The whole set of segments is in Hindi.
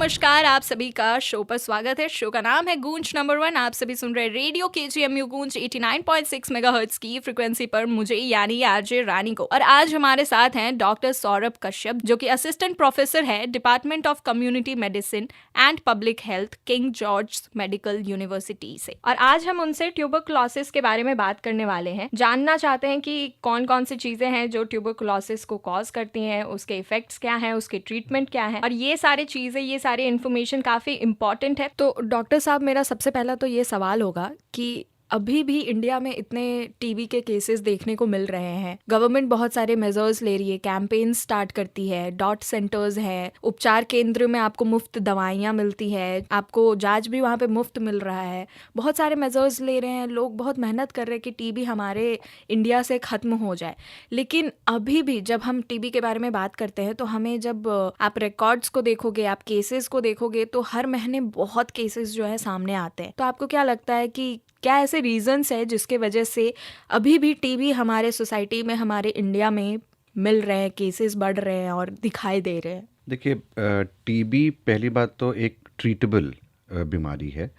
नमस्कार, आप सभी का शो पर स्वागत है। शो का नाम है गूंज नंबर 1। आप सभी सुन रहे रेडियो केजीएमयू गूंज 89.6 मेगाहर्ट्ज की फ्रीक्वेंसी पर मुझे यानी आरजे रानी को। और आज हमारे साथ हैं डॉक्टर सौरभ कश्यप, जो कि असिस्टेंट प्रोफेसर है department of community medicine and public health, king George medical university से। और आज हम उनसे ट्यूबरकुलोसिस के बारे में बात करने वाले हैं। जानना चाहते हैं कि कौन कौन सी चीजें हैं जो ट्यूबरकुलोसिस को कॉज करती हैं, उसके इफेक्ट्स क्या हैं, उसके ट्रीटमेंट क्या है, और ये सारी चीजें, ये सारी इन्फॉर्मेशन काफी इंपॉर्टेंट है। तो डॉक्टर साहब, मेरा सबसे पहला तो ये सवाल होगा कि अभी भी इंडिया में इतने टीबी के केसेस देखने को मिल रहे हैं। गवर्नमेंट बहुत सारे मेजर्स ले रही है, कैंपेन स्टार्ट करती है, डॉट सेंटर्स है, उपचार केंद्र में आपको मुफ्त दवाइयाँ मिलती है, आपको जांच भी वहाँ पे मुफ्त मिल रहा है। बहुत सारे मेजर्स ले रहे हैं, लोग बहुत मेहनत कर रहे हैं कि टीबी हमारे इंडिया से ख़त्म हो जाए। लेकिन अभी भी जब हम टीबी के बारे में बात करते हैं तो हमें, जब आप रिकॉर्ड्स को देखोगे, आप केसेस को देखोगे, तो हर महीने बहुत केसेस जो है सामने आते हैं। तो आपको क्या लगता है कि क्या ऐसे रीजंस है जिसके वजह से अभी भी टीबी हमारे सोसाइटी में, हमारे इंडिया में मिल रहे हैं, केसेस बढ़ रहे हैं और दिखाई दे रहे हैं? देखिए, टीबी पहली बात तो एक ट्रीटेबल बीमारी है।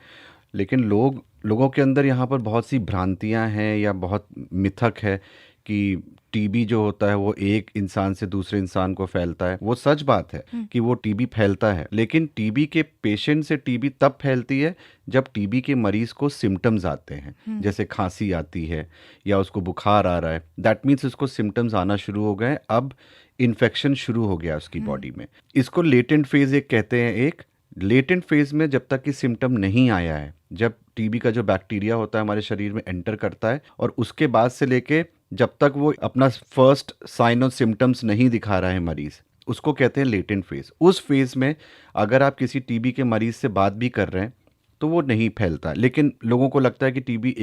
लेकिन लोगों के अंदर यहाँ पर बहुत सी भ्रांतियाँ हैं या बहुत मिथक है कि टीबी जो होता है वो एक इंसान से दूसरे इंसान को फैलता है। वो सच बात है कि वो टीबी फैलता है, लेकिन टीबी के पेशेंट से टीबी तब फैलती है जब टीबी के मरीज को सिम्टम्स आते हैं। जैसे खांसी आती है या उसको बुखार आ रहा है, दैट मीन्स उसको सिम्टम्स आना शुरू हो गए, अब इन्फेक्शन शुरू हो गया उसकी बॉडी में। इसको लेटेंट फेज एक कहते हैं। एक लेटेंट फेज में जब तक कि सिम्टम नहीं आया है, जब टीबी का जो बैक्टीरिया होता है हमारे शरीर में एंटर करता है, और उसके बाद से लेके जब तक वो अपना फर्स्ट साइन और सिम्टम्स नहीं दिखा रहा है मरीज, उसको कहते हैं लेटेंट फेज। उस फेज में अगर आप किसी टीबी के मरीज से बात भी कर रहे हैं तो वो नहीं फैलता। लेकिन लोगों को लगता है कि टीबी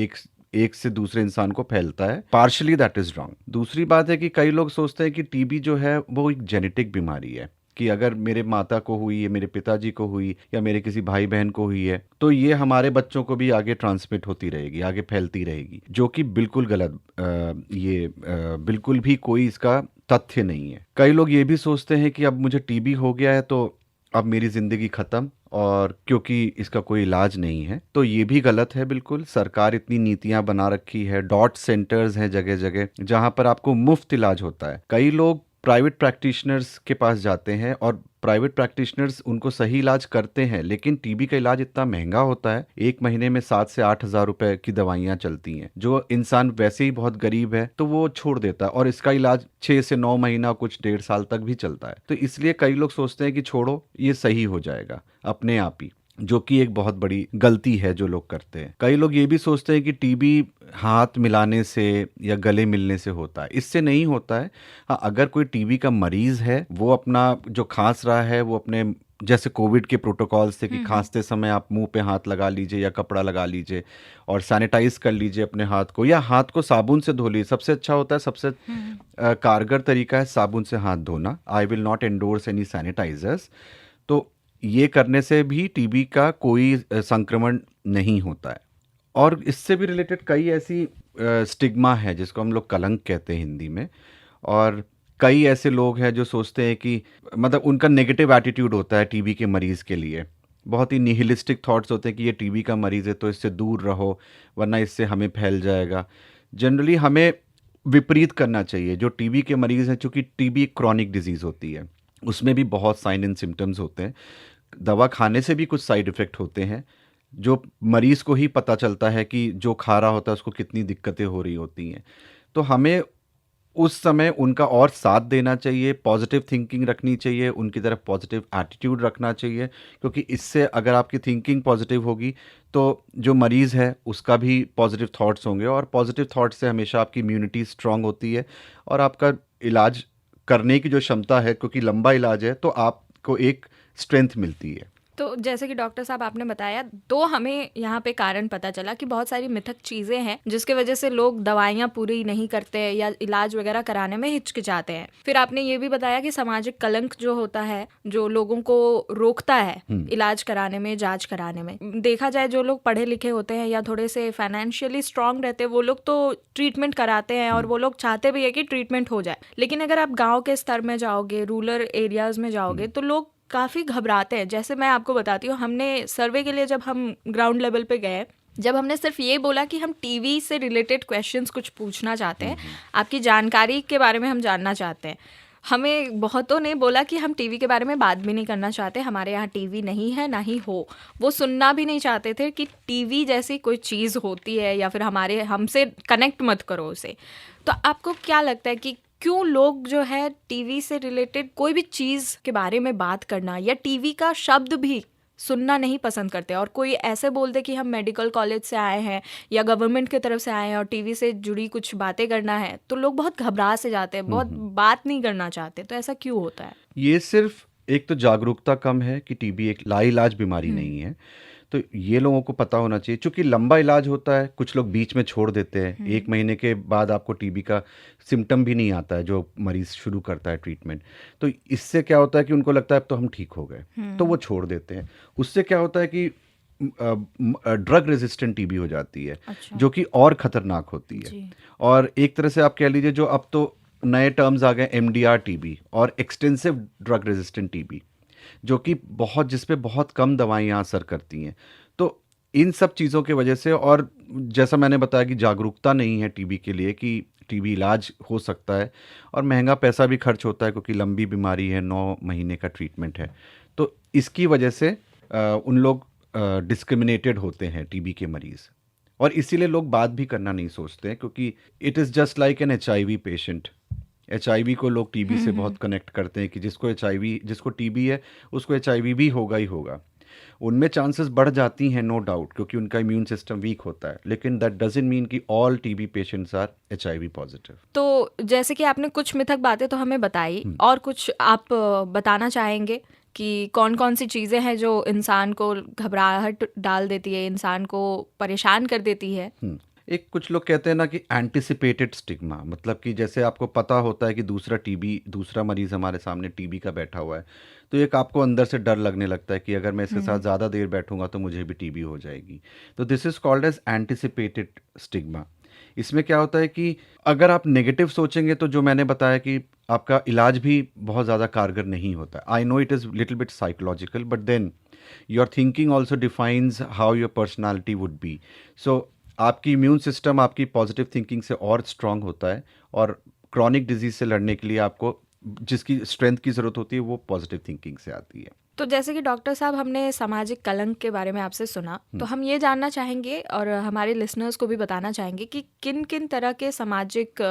एक से दूसरे इंसान को फैलता है। Partially that is wrong. दूसरी बात है कि कई लोग सोचते हैं कि टीबी जो है वो एक जेनेटिक बीमारी है, कि अगर मेरे माता को हुई है, मेरे पिताजी को हुई, या मेरे किसी भाई बहन को हुई है, तो ये हमारे बच्चों को भी आगे ट्रांसमिट होती रहेगी, आगे फैलती रहेगी, जो कि बिल्कुल गलत। बिल्कुल भी कोई इसका तथ्य नहीं है। कई लोग ये भी सोचते हैं कि अब मुझे टीबी हो गया है तो अब मेरी ज़िंदगी ख़त्म, और क्योंकि इसका कोई इलाज नहीं है। तो ये भी गलत है बिल्कुल। सरकार इतनी नीतियां बना रखी है, डॉट सेंटर्स हैं जगह जगह जहां पर आपको मुफ्त इलाज होता है। कई लोग प्राइवेट प्रैक्टिशनर्स के पास जाते हैं और प्राइवेट प्रैक्टिशनर्स उनको सही इलाज करते हैं, लेकिन टीबी का इलाज इतना महंगा होता है, एक महीने में 7 से 8 हज़ार रुपए की दवाइयाँ चलती हैं। जो इंसान वैसे ही बहुत गरीब है तो वो छोड़ देता है, और इसका इलाज 6 से 9 महीना, कुछ 1.5 साल तक भी चलता है। तो इसलिए कई लोग सोचते हैं कि छोड़ो, ये सही हो जाएगा अपने आप ही, जो कि एक बहुत बड़ी गलती है जो लोग करते हैं। कई लोग ये भी सोचते हैं कि टीबी हाथ मिलाने से या गले मिलने से होता है। इससे नहीं होता है। हाँ, अगर कोई टीबी का मरीज है, वो अपना जो खांस रहा है वो अपने, जैसे कोविड के प्रोटोकॉल्स थे कि खांसते समय आप मुंह पे हाथ लगा लीजिए या कपड़ा लगा लीजिए और सैनिटाइज कर लीजिए अपने हाथ को, या हाथ को साबुन से धो लीजिए। सबसे अच्छा होता है, सबसे कारगर तरीका है साबुन से हाथ धोना। I will not endorse any sanitisers. तो ये करने से भी टीबी का कोई संक्रमण नहीं होता है। और इससे भी रिलेटेड कई ऐसी स्टिग्मा है जिसको हम लोग कलंक कहते हैं हिंदी में। और कई ऐसे लोग हैं जो सोचते हैं कि, मतलब उनका नेगेटिव एटीट्यूड होता है टीबी के मरीज़ के लिए। बहुत ही निहिलिस्टिक थॉट्स होते हैं कि ये टीबी का मरीज़ है तो इससे दूर रहो, वरना इससे हमें फैल जाएगा। जनरली हमें विपरीत करना चाहिए। जो टीबी के मरीज़ हैं, चूँकि टीबी एक क्रॉनिक डिजीज़ होती है, उसमें भी बहुत साइन एंड सिम्टम्स होते हैं। दवा खाने से भी कुछ साइड इफ़ेक्ट होते हैं, जो मरीज़ को ही पता चलता है कि जो खा रहा होता है उसको कितनी दिक्कतें हो रही होती हैं। तो हमें उस समय उनका और साथ देना चाहिए, पॉजिटिव थिंकिंग रखनी चाहिए, उनकी तरफ पॉजिटिव एटीट्यूड रखना चाहिए, क्योंकि इससे अगर आपकी थिंकिंग पॉजिटिव होगी तो जो मरीज़ है उसका भी पॉजिटिव थॉट्स होंगे, और पॉजिटिव थॉट्स से हमेशा आपकी इम्यूनिटी स्ट्रांग होती है, और आपका इलाज करने की जो क्षमता है, क्योंकि लंबा इलाज है, तो आपको एक स्ट्रेंथ मिलती है। तो जैसे कि डॉक्टर साहब आपने बताया, तो हमें यहाँ पे कारण पता चला कि बहुत सारी मिथक चीज़ें हैं जिसके वजह से लोग दवाइयाँ पूरी नहीं करते या इलाज वगैरह कराने में हिचकिचाते हैं। फिर आपने ये भी बताया कि सामाजिक कलंक जो होता है, जो लोगों को रोकता है इलाज कराने में, जांच कराने में। देखा जाए, जो लोग पढ़े लिखे होते हैं या थोड़े से फाइनेंशियली स्ट्रांग रहते हैं, वो लोग तो ट्रीटमेंट कराते हैं और वो लोग चाहते भी है कि ट्रीटमेंट हो जाए। लेकिन अगर आप गाँव के स्तर में जाओगे, रूरल एरियाज में जाओगे, तो लोग काफ़ी घबराते हैं। जैसे मैं आपको बताती हूँ, हमने सर्वे के लिए जब हम ग्राउंड लेवल पे गए, जब हमने सिर्फ ये बोला कि हम टीवी से रिलेटेड क्वेश्चंस कुछ पूछना चाहते हैं, आपकी जानकारी के बारे में हम जानना चाहते हैं, हमें बहुतों ने बोला कि हम टीवी के बारे में बात भी नहीं करना चाहते, हमारे यहाँ टीवी नहीं है, ना ही हो। वो सुनना भी नहीं चाहते थे कि टीवी जैसी कोई चीज़ होती है, या फिर हमारे हमसे कनेक्ट मत करो उसे। तो आपको क्या लगता है कि क्यों लोग जो है टीवी से रिलेटेड कोई भी चीज़ के बारे में बात करना या टीवी का शब्द भी सुनना नहीं पसंद करते? और कोई ऐसे बोल दे कि हम मेडिकल कॉलेज से आए हैं या गवर्नमेंट की तरफ से आए हैं और टीवी से जुड़ी कुछ बातें करना है, तो लोग बहुत घबरा से जाते हैं, बहुत बात नहीं करना चाहते। तो ऐसा क्यों होता है? ये सिर्फ एक तो जागरूकता कम है कि टीबी एक लाइलाज बीमारी नहीं है, तो ये लोगों को पता होना चाहिए। चूंकि लंबा इलाज होता है, कुछ लोग बीच में छोड़ देते हैं, 1 महीने के बाद आपको टीबी का सिम्टम भी नहीं आता है जो मरीज शुरू करता है ट्रीटमेंट। तो इससे क्या होता है कि उनको लगता है अब तो हम ठीक हो गए, तो वो छोड़ देते हैं। उससे क्या होता है कि ड्रग रेजिस्टेंट टीबी हो जाती है, अच्छा। जो कि और खतरनाक होती है। जी। और एक तरह से आप कह लीजिए, जो अब तो नए टर्म्स आ गए, एमडीआर टीबी और एक्सटेंसिव ड्रग रेजिस्टेंट टीबी, जो कि जिस पे बहुत कम दवाइयाँ असर करती हैं। तो इन सब चीज़ों की वजह से, और जैसा मैंने बताया कि जागरूकता नहीं है टीबी के लिए कि टीबी इलाज हो सकता है, और महंगा पैसा भी खर्च होता है क्योंकि लंबी बीमारी है, 9 महीने का ट्रीटमेंट है। तो इसकी वजह से उन लोग डिस्क्रिमिनेटेड होते हैं टीबी के मरीज़, और इसीलिए लोग बात भी करना नहीं सोचते हैं, क्योंकि it is just like an HIV patient. HIV को लोग टीबी से बहुत कनेक्ट करते हैं कि जिसको टीबी है उसको एचआईवी भी होगा ही होगा। उनमें चांसेस बढ़ जाती हैं, नो डाउट, क्योंकि उनका इम्यून सिस्टम वीक होता है, लेकिन दैट डजंट मीन कि all TB patients are HIV positive. तो जैसे कि आपने कुछ मिथक बातें तो हमें बताई, और कुछ आप बताना चाहेंगे कि कौन कौन सी चीज़ें हैं जो इंसान को घबराहट डाल देती है, इंसान को परेशान कर देती है? एक कुछ लोग कहते हैं ना कि एंटिसिपेटेड स्टिग्मा, मतलब कि जैसे आपको पता होता है कि दूसरा मरीज हमारे सामने टीबी का बैठा हुआ है, तो एक आपको अंदर से डर लगने लगता है कि अगर मैं इसके साथ ज़्यादा देर बैठूंगा तो मुझे भी टीबी हो जाएगी। तो this is called as anticipated stigma. इसमें क्या होता है कि अगर आप नेगेटिव सोचेंगे तो जो मैंने बताया कि आपका इलाज भी बहुत ज़्यादा कारगर नहीं होता। I know it is little bit psychological, but then your thinking also defines how your personality would be. So आपकी इम्यून सिस्टम आपकी पॉजिटिव थिंकिंग से और स्ट्रांग होता है, और क्रॉनिक डिजीज से लड़ने के लिए आपको जिसकी स्ट्रेंथ की ज़रूरत होती है वो पॉजिटिव थिंकिंग से आती है। तो जैसे कि डॉक्टर साहब, हमने सामाजिक कलंक के बारे में आपसे सुना, तो हम ये जानना चाहेंगे और हमारे लिसनर्स को भी बताना चाहेंगे कि किन किन तरह के सामाजिक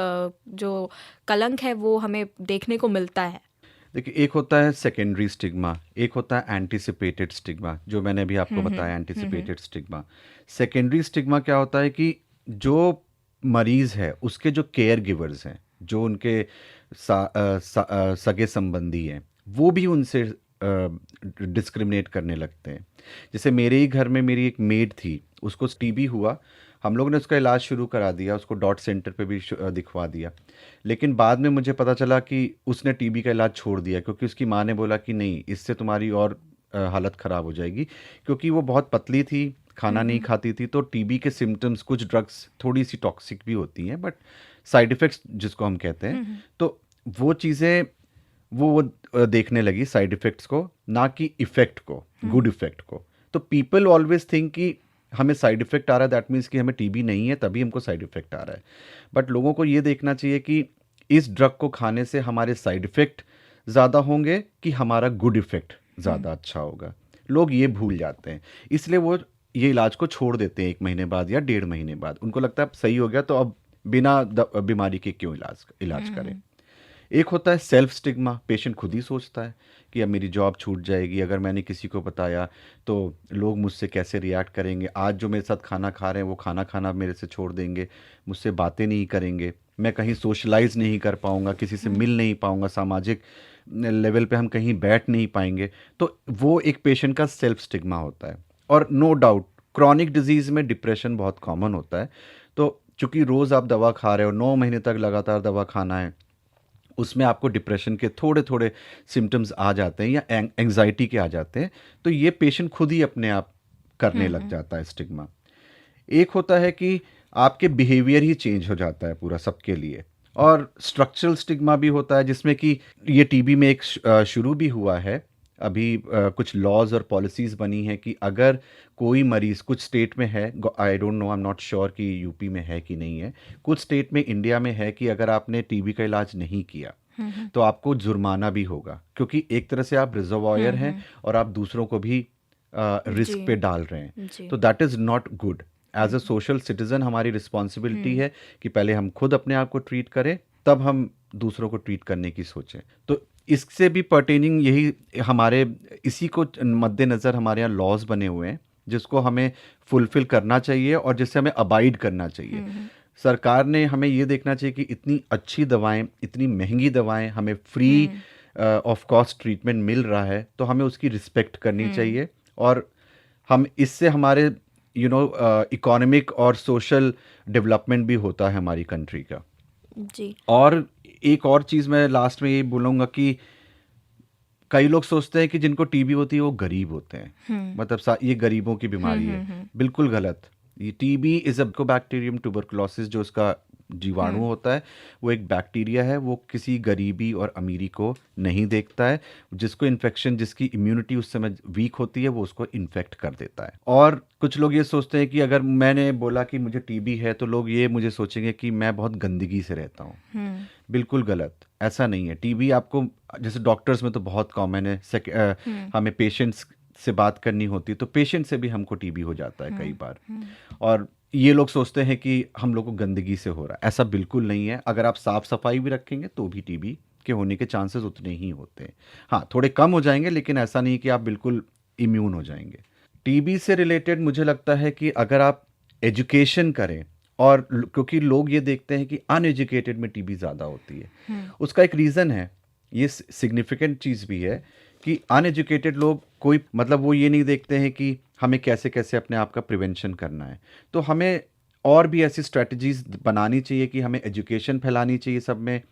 जो कलंक है वो हमें देखने को मिलता है। देखिए, एक होता है सेकेंडरी स्टिग्मा, एक होता है एंटिसिपेटेड स्टिग्मा, जो मैंने अभी आपको बताया एंटिसिपेटेड स्टिग्मा। सेकेंडरी स्टिग्मा क्या होता है कि जो मरीज है उसके जो केयर गिवर्स हैं, जो उनके सगे संबंधी हैं, वो भी उनसे डिस्क्रिमिनेट करने लगते हैं। जैसे मेरे ही घर में मेरी एक मेड थी, उसको टीबी हुआ, हम लोग ने उसका इलाज शुरू करा दिया, उसको डॉट सेंटर पे भी दिखवा दिया, लेकिन बाद में मुझे पता चला कि उसने टीबी का इलाज छोड़ दिया, क्योंकि उसकी माँ ने बोला कि नहीं, इससे तुम्हारी और हालत ख़राब हो जाएगी, क्योंकि वो बहुत पतली थी, खाना नहीं खाती थी। तो टीबी के सिम्टम्स, कुछ ड्रग्स थोड़ी सी टॉक्सिक भी होती हैं, बट साइड इफ़ेक्ट्स जिसको हम कहते हैं, तो वो चीज़ें वो देखने लगी, साइड इफ़ेक्ट्स को, ना कि इफ़ेक्ट को, गुड इफ़ेक्ट को। तो पीपल ऑलवेज थिंक कि हमें साइड इफ़ेक्ट आ रहा है, दैट मीन्स कि हमें टीबी नहीं है, तभी हमको साइड इफ़ेक्ट आ रहा है। बट लोगों को ये देखना चाहिए कि इस ड्रग को खाने से हमारे साइड इफ़ेक्ट ज़्यादा होंगे कि हमारा गुड इफ़ेक्ट ज़्यादा अच्छा होगा। लोग ये भूल जाते हैं, इसलिए वो ये इलाज को छोड़ देते हैं 1 महीने बाद या 1.5 महीने बाद। उनको लगता है अब सही हो गया, तो अब बिना बीमारी के क्यों इलाज करें। एक होता है सेल्फ स्टिग्मा, पेशेंट खुद ही सोचता है कि अब मेरी जॉब छूट जाएगी, अगर मैंने किसी को बताया तो लोग मुझसे कैसे रिएक्ट करेंगे, आज जो मेरे साथ खाना खा रहे हैं वो खाना खाना मेरे से छोड़ देंगे, मुझसे बातें नहीं करेंगे, मैं कहीं सोशलाइज नहीं कर पाऊँगा, किसी से मिल नहीं पाऊँगा, सामाजिक लेवल पे हम कहीं बैठ नहीं पाएंगे। तो वो एक पेशेंट का सेल्फ स्टिग्मा होता है। और नो डाउट क्रॉनिक डिजीज़ में डिप्रेशन बहुत कॉमन होता है। तो चूँकि रोज़ आप दवा खा रहे हो, 9 महीने तक लगातार दवा खाना है, उसमें आपको डिप्रेशन के थोड़े थोड़े सिम्टम्स आ जाते हैं या एंग्जाइटी के आ जाते हैं, तो ये पेशेंट खुद ही अपने आप करने लग जाता है स्टिग्मा। एक होता है कि आपके बिहेवियर ही चेंज हो जाता है पूरा सबके लिए। और स्ट्रक्चरल स्टिग्मा भी होता है, जिसमें कि ये टीबी में एक शुरू भी हुआ है, अभी कुछ लॉज और पॉलिसीज़ बनी हैं कि अगर कोई मरीज़ कुछ स्टेट में है, I don't know, I am not sure कि यूपी में है कि नहीं है, कुछ स्टेट में इंडिया में है कि अगर आपने टीबी का इलाज नहीं किया तो आपको जुर्माना भी होगा, क्योंकि एक तरह से आप रिजर्वायर हैं और आप दूसरों को भी जी। रिस्क पे डाल रहे हैं। जी। तो that is not good. As a social citizen हमारी रिस्पॉन्सिबिलिटी है कि पहले हम खुद अपने आप को ट्रीट करें, तब हम दूसरों को ट्रीट करने की सोचें। तो इससे भी पर्टेनिंग यही हमारे इसी को मद्देनज़र हमारे यहाँ लॉज बने हुए हैं जिसको हमें फुलफिल करना चाहिए और जिससे हमें अबाइड करना चाहिए। सरकार ने हमें ये देखना चाहिए कि इतनी अच्छी दवाएं, इतनी महंगी दवाएं हमें फ्री ऑफ कॉस्ट ट्रीटमेंट मिल रहा है, तो हमें उसकी रिस्पेक्ट करनी चाहिए। और हम इससे हमारे इकोनॉमिक और सोशल डेवलपमेंट भी होता है हमारी कंट्री का। जी। और एक और चीज़ मैं लास्ट में ये बोलूँगा कि कई लोग सोचते हैं कि जिनको टीबी होती है वो गरीब होते हैं, मतलब ये गरीबों की बीमारी है। बिल्कुल गलत। ये TB is a bacterium tuberculosis, जो उसका जीवाणु होता है वो एक बैक्टीरिया है, वो किसी गरीबी और अमीरी को नहीं देखता है। जिसको इन्फेक्शन, जिसकी इम्यूनिटी उस समय वीक होती है, वो उसको इन्फेक्ट कर देता है। और कुछ लोग ये सोचते हैं कि अगर मैंने बोला कि मुझे टीबी है तो लोग ये मुझे सोचेंगे कि मैं बहुत गंदगी से रहता हूँ। बिल्कुल गलत। ऐसा नहीं है। टीबी आपको, जैसे डॉक्टर्स में तो बहुत कॉमन है, हमें पेशेंट्स से बात करनी होती है तो पेशेंट से भी हमको टीबी हो जाता है कई बार। और ये लोग सोचते हैं कि हम लोग को गंदगी से हो रहा है। ऐसा बिल्कुल नहीं है। अगर आप साफ सफाई भी रखेंगे तो भी टीबी के होने के चांसेस उतने ही होते हैं। हाँ, थोड़े कम हो जाएंगे, लेकिन ऐसा नहीं कि आप बिल्कुल इम्यून हो जाएंगे। टीबी से रिलेटेड मुझे लगता है कि अगर आप एजुकेशन करें, और क्योंकि लोग ये देखते हैं कि अनएजुकेटेड में टीबी ज़्यादा होती है, उसका एक रीज़न है, ये सिग्निफिकेंट चीज़ भी है कि अनएजुकेटेड लोग कोई, मतलब वो ये नहीं देखते हैं कि हमें कैसे कैसे अपने आप का प्रिवेंशन करना है। तो हमें और भी ऐसी स्ट्रेटजीज बनानी चाहिए कि हमें एजुकेशन फैलानी चाहिए, सब में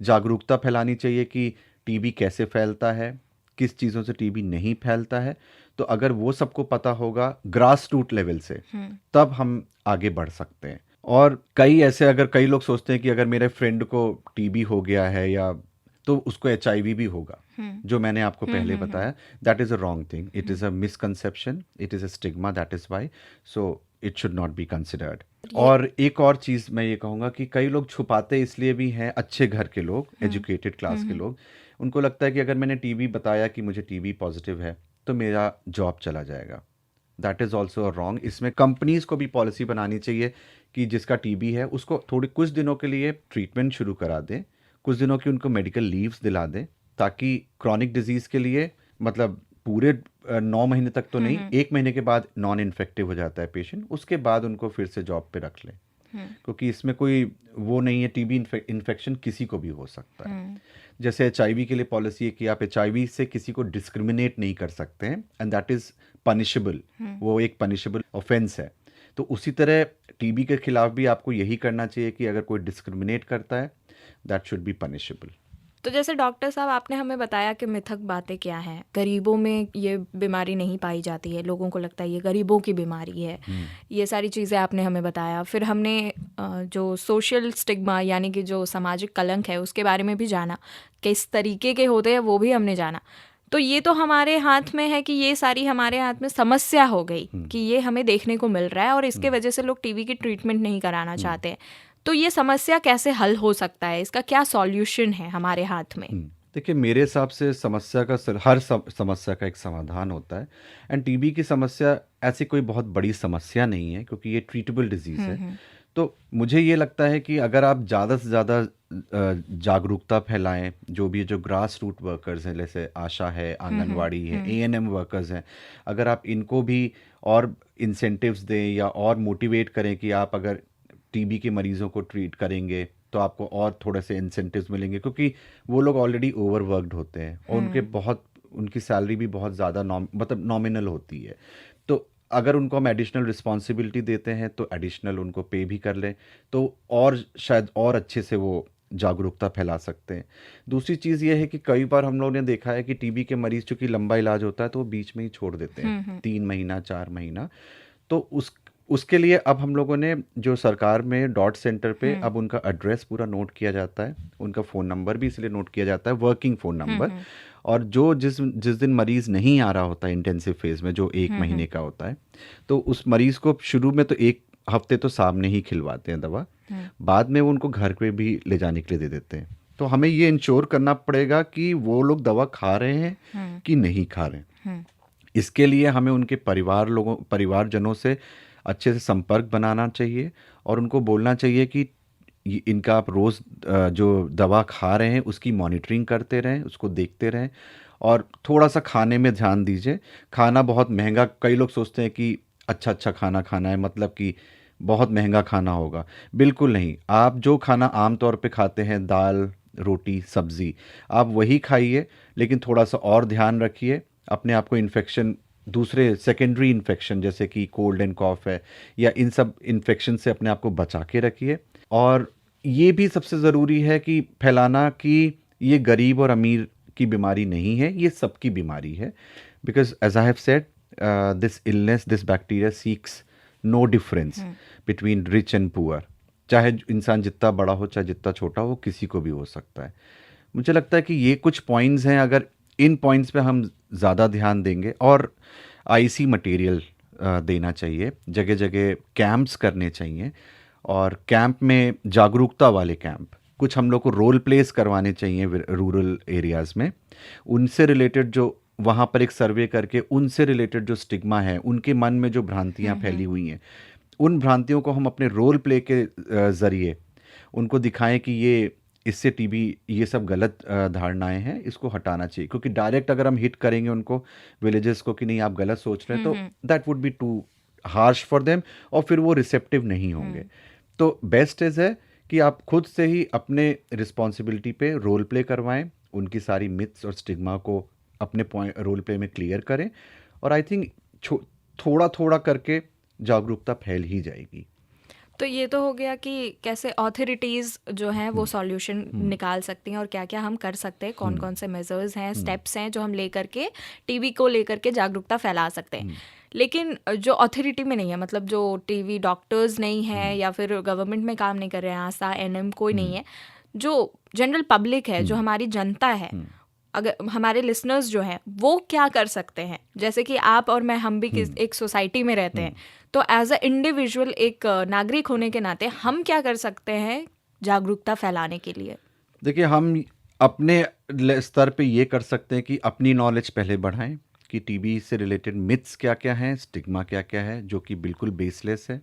जागरूकता फैलानी चाहिए कि टीबी कैसे फैलता है, किस चीज़ों से टीबी नहीं फैलता है। तो अगर वो सबको पता होगा ग्रास रूट लेवल से, तब हम आगे बढ़ सकते हैं। और कई ऐसे, अगर कई लोग सोचते हैं कि अगर मेरे फ्रेंड को टीबी हो गया है या तो उसको एचआईवी भी होगा, जो मैंने आपको पहले बताया, that is a wrong thing. It is a misconception, it is a stigma, that is why, so it should not be considered. और एक और चीज़ मैं ये कहूँगा कि कई लोग छुपाते इसलिए भी हैं, अच्छे घर के लोग, एजुकेटेड क्लास के लोग, उनको लगता है कि अगर मैंने टीबी बताया कि मुझे टीबी पॉजिटिव है तो मेरा जॉब चला जाएगा। That is also wrong. इसमें कंपनीज़ को भी पॉलिसी बनानी चाहिए कि जिसका टीबी है उसको थोड़ी कुछ दिनों के लिए ट्रीटमेंट शुरू करा दें, कुछ दिनों की उनको मेडिकल लीव्स दिला दें, ताकि क्रॉनिक डिजीज़ के लिए, मतलब पूरे 9 महीने तक तो नहीं, 1 महीने के बाद नॉन इन्फेक्टिव हो जाता है पेशेंट, उसके बाद उनको फिर से जॉब पे रख लें। क्योंकि इसमें कोई वो नहीं है, टीबी इन्फेक्शन किसी को भी हो सकता है। जैसे एचआईवी के लिए पॉलिसी है कि आप एचआईवी से किसी को डिस्क्रिमिनेट नहीं कर सकते हैं, एंड दैट इज़ पनिशेबल, वो एक पनिशेबल ऑफेंस है। तो उसी तरह टीबी के खिलाफ भी आपको यही करना चाहिए कि अगर कोई डिस्क्रिमिनेट करता है, दैट शुड बी पनिशेबल। तो जैसे डॉक्टर साहब आपने हमें बताया कि मिथक बातें क्या हैं, गरीबों में ये बीमारी नहीं पाई जाती है, लोगों को लगता है ये गरीबों की बीमारी है, ये सारी चीज़ें आपने हमें बताया। फिर हमने जो सोशल स्टिग्मा यानी कि जो सामाजिक कलंक है उसके बारे में भी जाना, किस तरीके के होते हैं वो भी हमने जाना। तो ये तो हमारे हाथ में है कि ये सारी हमारे हाथ में समस्या हो गई कि ये हमें देखने को मिल रहा है और इसके वजह से लोग टीबी की ट्रीटमेंट नहीं कराना चाहते हैं। तो ये समस्या कैसे हल हो सकता है, इसका क्या सॉल्यूशन है हमारे हाथ में? देखिए, मेरे हिसाब से समस्या का हर समस्या का एक समाधान होता है। एंड टीबी की समस्या ऐसी कोई बहुत बड़ी समस्या नहीं है, क्योंकि ये ट्रीटेबल डिजीज़ है। तो मुझे ये लगता है कि अगर आप ज़्यादा से ज़्यादा जागरूकता फैलाएं, जो ग्रास रूट वर्कर्स हैं, जैसे आशा है, आंगनवाड़ी है, एएनएम वर्कर्स हैं, अगर आप इनको भी और इंसेंटिव्स दें या और मोटिवेट करें कि आप अगर टीबी के मरीज़ों को ट्रीट करेंगे तो आपको और थोड़े से इंसेंटिव्स मिलेंगे, क्योंकि वो लोग ऑलरेडी ओवरवर्कड होते हैं और उनकी सैलरी भी बहुत ज़्यादा मतलब नॉमिनल होती है। तो अगर उनको हम एडिशनल रिस्पॉन्सिबिलिटी देते हैं तो एडिशनल उनको पे भी कर लें, तो और शायद और अच्छे से वो जागरूकता फैला सकते हैं। दूसरी चीज़ ये है कि कई बार हम लोगों ने देखा है कि टीबी के मरीज़, चूँकि लंबा इलाज होता है, तो वो बीच में ही छोड़ देते हैं, 3 महीना 4 महीना। तो उसके लिए अब हम लोगों ने जो सरकार में डॉट सेंटर पे अब उनका एड्रेस पूरा नोट किया जाता है, उनका फ़ोन नंबर भी इसलिए नोट किया जाता है, वर्किंग फ़ोन नंबर, और जो जिस जिस दिन मरीज़ नहीं आ रहा होता है इंटेंसिव फेज़ में, जो 1 महीने का होता है, तो उस मरीज़ को शुरू में तो 1 हफ्ते तो सामने ही खिलवाते हैं दवा, बाद में वो उनको घर पे भी ले जाने के लिए दे देते हैं। तो हमें ये इंश्योर करना पड़ेगा कि वो लोग दवा खा रहे हैं कि नहीं खा रहे हैं। इसके लिए हमें उनके परिवारजनों से अच्छे से संपर्क बनाना चाहिए और उनको बोलना चाहिए कि इनका आप रोज़ जो दवा खा रहे हैं उसकी मॉनिटरिंग करते रहें, उसको देखते रहें और थोड़ा सा खाने में ध्यान दीजिए। खाना बहुत महंगा, कई लोग सोचते हैं कि अच्छा अच्छा खाना खाना है मतलब कि बहुत महंगा खाना होगा। बिल्कुल नहीं, आप जो खाना आम तौर पे खाते हैं, दाल रोटी सब्ज़ी, आप वही खाइए, लेकिन थोड़ा सा और ध्यान रखिए। अपने आप को इन्फेक्शन, दूसरे सेकेंडरी इन्फेक्शन जैसे कि कोल्ड एंड कॉफ है या इन सब इन्फेक्शन से अपने आप को बचा के रखिए। और ये भी सबसे ज़रूरी है कि फैलाना कि ये गरीब और अमीर की बीमारी नहीं है, ये सबकी बीमारी है। Because as I have said, this illness, this bacteria seeks no difference between rich and poor. चाहे इंसान जितना बड़ा हो चाहे जितना छोटा हो, किसी को भी हो सकता है। मुझे लगता है कि ये कुछ पॉइंट्स हैं, अगर इन पॉइंट्स पे हम ज़्यादा ध्यान देंगे और आईसी मटेरियल देना चाहिए, जगह जगह कैंप्स करने चाहिए और कैंप में जागरूकता वाले कैंप, कुछ हम लोग को रोल प्लेस करवाने चाहिए रूरल एरियाज़ में। उनसे रिलेटेड जो वहाँ पर एक सर्वे करके उनसे रिलेटेड जो स्टिग्मा है, उनके मन में जो भ्रांतियाँ फैली हुई हैं, उन भ्रांतियों को हम अपने रोल प्ले के ज़रिए उनको दिखाएं कि ये इससे टीबी, ये सब गलत धारणाएं हैं, इसको हटाना चाहिए। क्योंकि डायरेक्ट अगर हम हिट करेंगे उनको, विलेजेस को, कि नहीं आप गलत सोच रहे हैं, तो that would be too harsh for them और फिर वो रिसेप्टिव नहीं होंगे। तो बेस्ट इज़ है कि आप खुद से ही अपने रिस्पॉन्सिबिलिटी पे रोल प्ले करवाएं, उनकी सारी मिथ्स और स्टिग्मा को अपने पॉइंट रोल प्ले में क्लियर करें और आई थिंक थोड़ा थोड़ा करके जागरूकता फैल ही जाएगी। तो ये तो हो गया कि कैसे अथॉरिटीज़ जो हैं वो सॉल्यूशन निकाल सकती हैं और क्या क्या हम कर सकते हैं, कौन कौन से मेजर्स हैं, स्टेप्स हैं जो हम ले करके टीबी को लेकर के जागरूकता फैला सकते हैं। लेकिन जो अथॉरिटी में नहीं है, मतलब जो टीबी डॉक्टर्स नहीं है या फिर गवर्नमेंट में काम नहीं कर रहे हैं, आशा एनएम कोई नहीं है, जो जनरल पब्लिक है, जो हमारी जनता है, अगर हमारे लिसनर्स जो हैं वो क्या कर सकते हैं? जैसे कि आप और मैं, हम भी एक सोसाइटी में रहते हैं, तो एज अ इंडिविजुअल, एक नागरिक होने के नाते हम क्या कर सकते हैं जागरूकता फैलाने के लिए? देखिए, हम अपने स्तर पे ये कर सकते हैं कि अपनी नॉलेज पहले बढ़ाएं कि टीबी से रिलेटेड मिथ्स क्या क्या हैं, स्टिग्मा क्या क्या है, जो कि बिल्कुल बेसलेस है।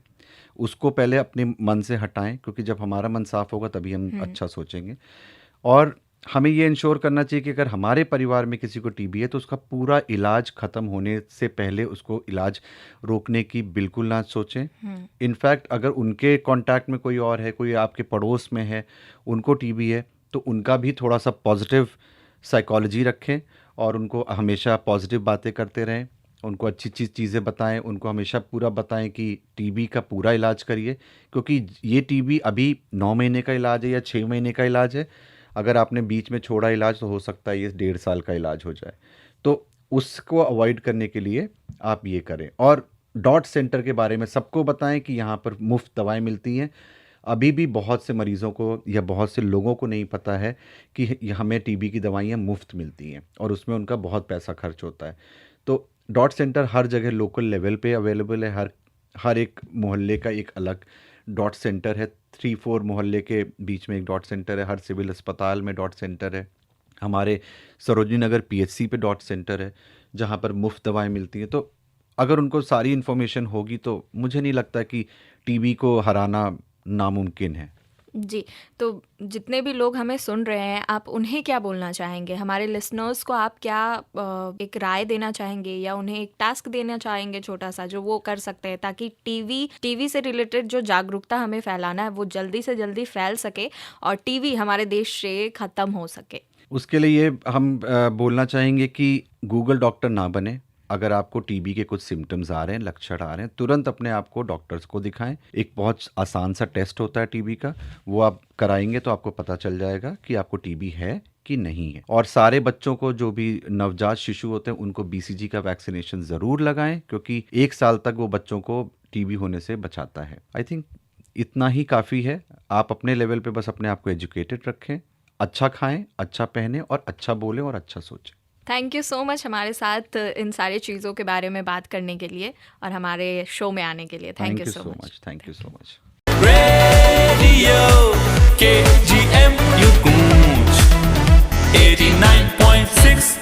उसको पहले अपने मन से हटाएं, क्योंकि जब हमारा मन साफ होगा तभी हम अच्छा सोचेंगे। और हमें ये इंश्योर करना चाहिए कि अगर हमारे परिवार में किसी को टीबी है तो उसका पूरा इलाज ख़त्म होने से पहले उसको इलाज रोकने की बिल्कुल ना सोचें। इनफैक्ट अगर उनके कांटेक्ट में कोई और है, कोई आपके पड़ोस में है, उनको टीबी है, तो उनका भी थोड़ा सा पॉजिटिव साइकोलॉजी रखें और उनको हमेशा पॉजिटिव बातें करते रहें, उनको अच्छी चीज़ें बताएं, उनको हमेशा पूरा बताएं कि टीबी का पूरा इलाज करिए, क्योंकि ये टीबी अभी 9 महीने का इलाज है या 6 महीने का इलाज है। अगर आपने बीच में छोड़ा इलाज तो हो सकता है ये 1.5 साल का इलाज हो जाए। तो उसको अवॉइड करने के लिए आप ये करें और डॉट सेंटर के बारे में सबको बताएं कि यहाँ पर मुफ्त दवाएं मिलती हैं। अभी भी बहुत से मरीज़ों को या बहुत से लोगों को नहीं पता है कि हमें टीबी की दवाइयाँ मुफ्त मिलती हैं और उसमें उनका बहुत पैसा खर्च होता है। तो डॉट सेंटर हर जगह लोकल लेवल पे अवेलेबल है। हर एक मोहल्ले का एक अलग डॉट सेंटर है। 3-4 मोहल्ले के बीच में एक डॉट सेंटर है। हर सिविल अस्पताल में डॉट सेंटर है। हमारे सरोजनी नगर पीएचसी पे डॉट सेंटर है, जहाँ पर मुफ्त दवाएं मिलती हैं। तो अगर उनको सारी इन्फॉर्मेशन होगी तो मुझे नहीं लगता कि टीबी को हराना नामुमकिन है। जी, तो जितने भी लोग हमें सुन रहे हैं, आप उन्हें क्या बोलना चाहेंगे? हमारे लिसनर्स को आप क्या एक राय देना चाहेंगे या उन्हें एक टास्क देना चाहेंगे छोटा-सा, जो वो कर सकते हैं ताकि टीवी से रिलेटेड जो जागरूकता हमें फैलाना है वो जल्दी से जल्दी फैल सके और टीवी हमारे देश से ख़त्म हो सके? उसके लिए हम बोलना चाहेंगे कि गूगल डॉक्टर ना बने। अगर आपको टीबी के कुछ सिम्टम्स आ रहे हैं, लक्षण आ रहे हैं, तुरंत अपने आप को डॉक्टर्स को दिखाएं। एक बहुत आसान सा टेस्ट होता है टीबी का, वो आप कराएंगे तो आपको पता चल जाएगा कि आपको टीबी है कि नहीं है। और सारे बच्चों को, जो भी नवजात शिशु होते हैं, उनको बीसीजी का वैक्सीनेशन ज़रूर लगाएं, क्योंकि 1 साल तक वो बच्चों को टीबी होने से बचाता है। आई थिंक इतना ही काफ़ी है। आप अपने लेवल पे बस अपने आप को एजुकेटेड रखें, अच्छा खाएं, अच्छा पहने और अच्छा बोलें और अच्छा सोचें। थैंक यू सो मच हमारे साथ इन सारी चीज़ों के बारे में बात करने के लिए और हमारे शो में आने के लिए। Thank thank you you so so much. Much, thank you so much. Radio KGM, you Goons 89.6